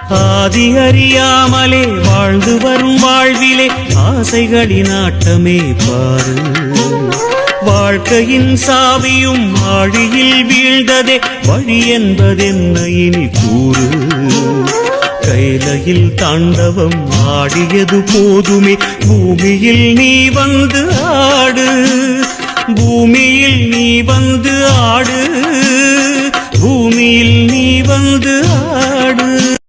ஆதி அறியாமலே வாழ்ந்து வரும் வாழ்விலே ஆசைகளின் ஆட்டமே பாரு. வாழ்க்கையின் சாவியும் ஆழியில் வீழ்ந்ததே வழி என்பதென்ன இனி கூறு. கைலையில் தாண்டவம் ஆடியது போதுமே பூமியில் நீ வந்து ஆடு. பூமியில் நீ வந்து ஆடு. பூமியில் நீ வந்து ஆடு.